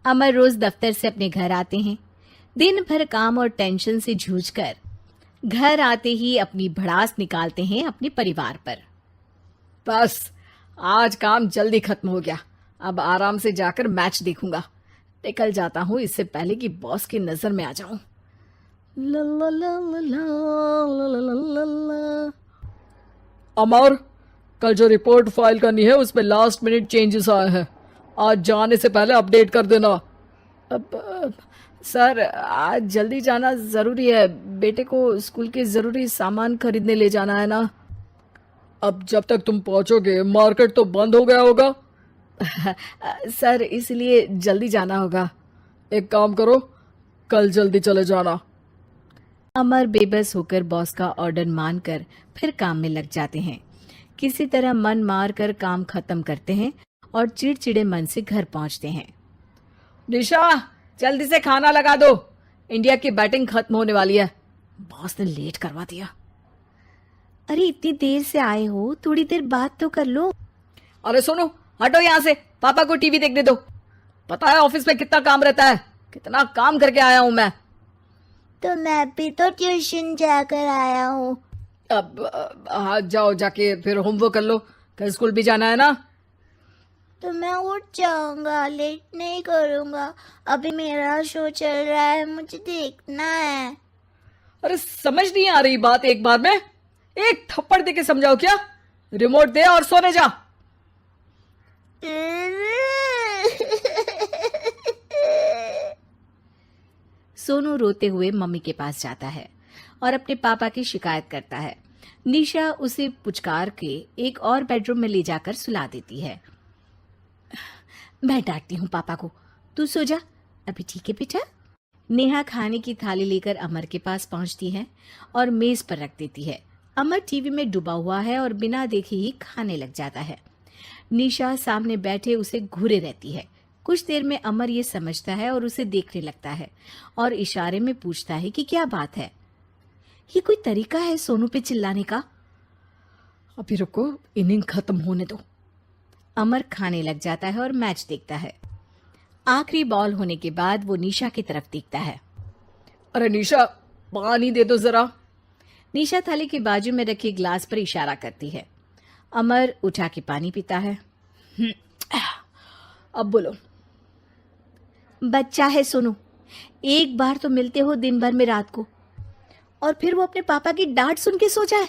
अमर रोज दफ्तर से अपने घर आते हैं। दिन भर काम और टेंशन से जूझकर घर आते ही अपनी भड़ास निकालते हैं अपने परिवार पर। बस आज काम जल्दी खत्म हो गया, अब आराम से जाकर मैच देखूंगा। निकल जाता हूँ इससे पहले कि बॉस की नजर में आ जाऊं। ला ला ला ला ला ला ला ला ला। अमर, कल जो रिपोर्ट फाइल करनी है उसमें लास्ट मिनट चेंजेस आए हैं, आज जाने से पहले अपडेट कर देना। सर आज जल्दी जाना जरूरी है, बेटे को स्कूल के जरूरी सामान खरीदने ले जाना है ना। अब जब तक तुम पहुंचोगे मार्केट तो बंद हो गया होगा। सर इसलिए जल्दी जाना होगा। एक काम करो, कल जल्दी चले जाना। अमर बेबस होकर बॉस का ऑर्डर मानकर फिर काम में लग जाते हैं। किसी तरह मन मार कर काम खत्म करते हैं और चिड़चिड़े मन से घर पहुंचते हैं। निशा जल्दी से खाना लगा दो, इंडिया की बैटिंग खत्म होने वाली है। बॉस ने लेट करवा दिया। अरे इतनी देर से आए हो, थोड़ी देर बात तो कर लो। अरे सुनो, हटो यहाँ से, पापा को टीवी देखने दो। पता है ऑफिस में कितना काम रहता है, कितना काम करके आया हूँ मैं। तो मैं भी तो ट्यूशन जाकर आया हूँ। अब हाँ जाओ, जाके फिर होमवर्क कर लो, कल स्कूल भी जाना है ना। तो मैं उठ जाऊंगा, लेट नहीं करूंगा। अभी मेरा शो चल रहा है, मुझे देखना है। अरे समझ नहीं आ रही बात एक बार में, एक थप्पड़ दे के समझाओ क्या। रिमोट दे और सोने जा। सोनू रोते हुए मम्मी के पास जाता है और अपने पापा की शिकायत करता है। निशा उसे पुचकार के एक और बेडरूम में ले जाकर सुला देती है। मैं डांटती हूँ पापा को, तू सो जा अभी, ठीक है बेटा। नेहा खाने की थाली लेकर अमर के पास पहुंचती है और मेज पर रख देती है। अमर टीवी में डूबा हुआ है और बिना देखे ही खाने लग जाता है। निशा सामने बैठे उसे घूरे रहती है। कुछ देर में अमर ये समझता है और उसे देखने लगता है और इशारे में पूछता है कि क्या बात है। ये कोई तरीका है सोनू पे चिल्लाने का? अभी रुको, इनिंग खत्म होने दो। अमर खाने लग जाता है और मैच देखता है। आखिरी बॉल होने के बाद वो निशा की तरफ देखता है। अरे निशा पानी दे दो जरा। निशा थाली के बाजू में रखे ग्लास पर इशारा करती है। अमर उठा के पानी पीता है। अब बोलो। बच्चा है सोनू, एक बार तो मिलते हो दिन भर में रात को, और फिर वो अपने पापा की डांट सुन के सो जाए।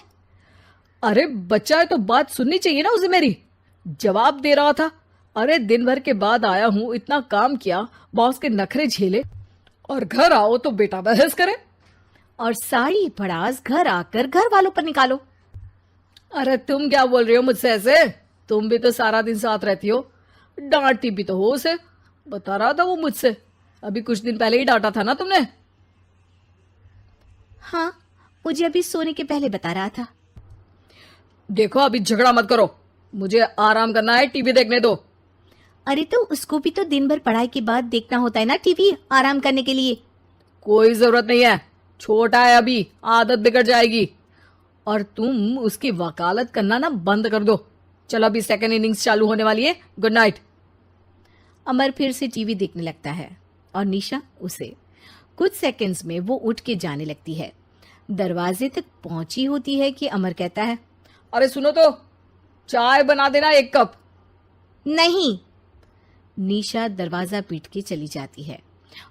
अरे बच्चा है तो बात सुननी चाहिए ना उसे मेरी। जवाब दे रहा था। अरे दिन भर के बाद आया हूं, इतना काम किया, बॉस के नखरे झेले, और घर आओ तो बेटा बहस करे। और सारी भड़ास घर आकर घर वालों पर निकालो। अरे तुम क्या बोल रही हो मुझसे ऐसे? तुम भी तो सारा दिन साथ रहती हो, डांटती भी तो हो उसे। बता रहा था वो मुझसे, अभी कुछ दिन पहले ही डांटा था ना तुमने। हाँ, मुझे अभी सोने के पहले बता रहा था। देखो अभी झगड़ा मत करो, मुझे आराम करना है, टीवी देखने दो। अरे तो उसको भी तो दिन भर पढ़ाई के बाद देखना होता है ना टीवी, आराम करने के लिए। कोई जरूरत नहीं है, छोटा है अभी, आदत बिगड़ जाएगी। और तुम उसकी वकालत करना ना बंद कर दो। चलो अभी सेकंड इनिंग्स चालू होने वाली है, गुड नाइट। अमर फिर से टीवी देखने लगता है और निशा उसे। कुछ सेकंड्स में वो उठ के जाने लगती है। दरवाजे तक पहुंची होती है कि अमर कहता है, अरे सुनो तो, चाय बना देना 1 कप। नहीं। निशा दरवाजा पीट के चली जाती है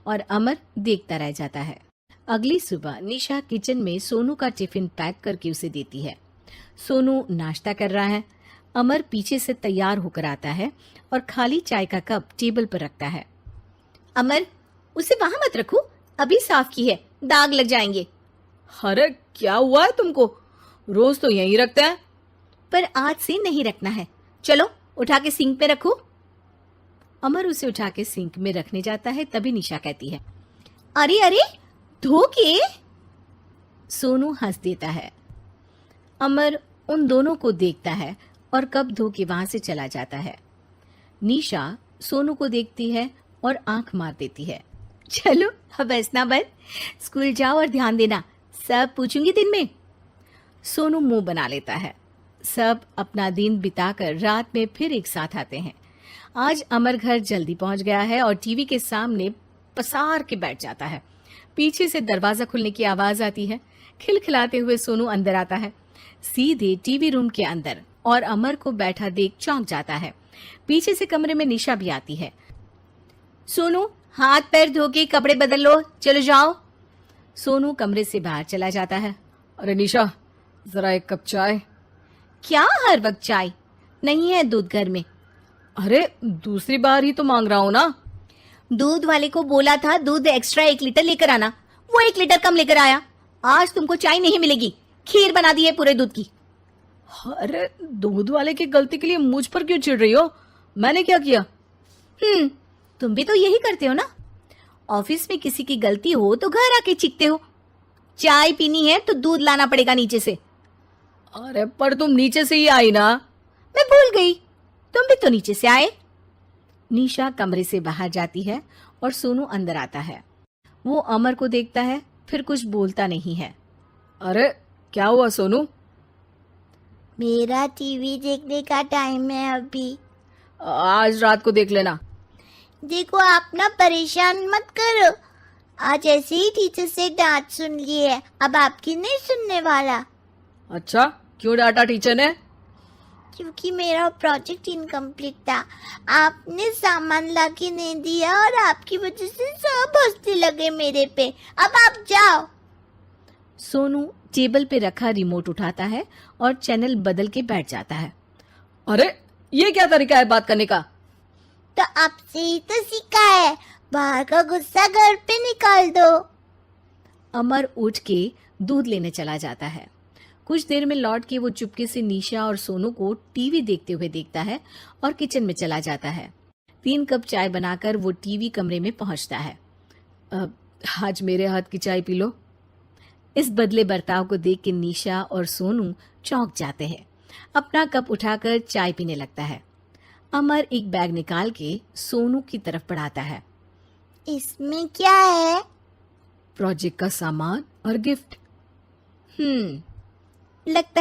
और अमर देखता रह जाता है। अगली सुबह निशा किचन में सोनू का टिफिन पैक करके उसे देती है। सोनू नाश्ता कर रहा है। अमर पीछे से तैयार होकर आता है और खाली चाय का कप टेबल पर रखता है। अमर, उसे वहां मत रखो, अभी साफ की है, दाग लग जाएंगे। अरे क्या हुआ है तुमको? रोज तो यहीं रखते हैं। पर आज से नहीं रखना है, चलो उठा के सिंक पे रखो। अमर उसे उठा के सिंक में रखने जाता है, तभी निशा कहती है, अरे अरे धो के। सोनू हंस देता है। अमर उन दोनों को देखता है और कप धो के वहां से चला जाता है। निशा सोनू को देखती है और आंख मार देती है। चलो अब हंसना बंद, स्कूल जाओ और ध्यान देना, सब पूछूंगी दिन में। सोनू मुंह बना लेता है। सब अपना दिन बिताकर रात में फिर एक साथ आते हैं। आज अमर घर जल्दी पहुंच गया है और टीवी के सामने पसार के बैठ जाता है। पीछे से दरवाजा खुलने की आवाज आती है। खिलखिलाते हुए सोनू अंदर आता है, सीधे टीवी रूम के अंदर, और अमर को बैठा देख चौंक जाता है। पीछे से कमरे में निशा भी आती है। सोनू, हाथ पैर धो के कपड़े बदल लो, चलो जाओ। सोनू कमरे से बाहर चला जाता है। अरे निशा, जरा एक कप चाय। क्या हर वक्त चाय? नहीं है दूध घर में। अरे दूसरी बार ही तो मांग रहा हूँ ना। दूध वाले को बोला था दूध एक्स्ट्रा 1 लीटर लेकर आना, वो 1 लीटर कम लेकर आया। आज तुमको चाय नहीं मिलेगी, खीर बना दी है पूरे दूध की। अरे दूध वाले की गलती के लिए मुझ पर क्यों चिढ़ रही हो? मैंने क्या किया? तुम भी तो यही करते हो ना। ऑफिस में किसी की गलती हो तो घर आके चीखते हो। चाय पीनी है तो दूध लाना पड़ेगा नीचे से। अरे पर तुम नीचे से ही आई ना। मैं भूल गई, तुम भी तो नीचे से आए। निशा कमरे से बाहर जाती है और सोनू अंदर आता है। वो अमर को देखता है, फिर कुछ बोलता नहीं है। अरे क्या हुआ सोनू? मेरा टीवी देखने का टाइम है अभी। आज रात को देख लेना। देखो आप ना परेशान मत करो। आज ऐसे ही टीचर से डांट सुन ली है, अब आपकी नहीं सुनने वाला। अच्छा, क्यों डांटा टीचर ने? क्योंकि मेरा प्रोजेक्ट इनकम्प्लीट था। आपने सामान लाके नहीं दिया और आपकी वजह से सब हंसने लगे मेरे पे। अब आप जाओ। सोनू टेबल पे रखा रिमोट उठाता है और चैनल बदल के बैठ जाता है। अरे ये क्या तरीका है बात करने का? तो आपसे ही तो सीखा है, बाहर का गुस्सा घर पे निकाल दो। अमर उठ के दूध लेने चला जाता है। कुछ देर में लौट के वो चुपके से निशा और सोनू को टीवी देखते हुए देखता है और किचन में चला जाता है। 3 कप चाय बनाकर वो टीवी कमरे में पहुंचता है। आज मेरे हाथ की चाय पी लो। इस बदले बर्ताव को देख के निशा और सोनू चौंक जाते हैं। अपना कप उठाकर चाय पीने लगता है। अमर एक बैग निकाल के सोनू की तरफ बढ़ाता है। इसमें क्या है? प्रोजेक्ट का सामान और गिफ्ट। लगता है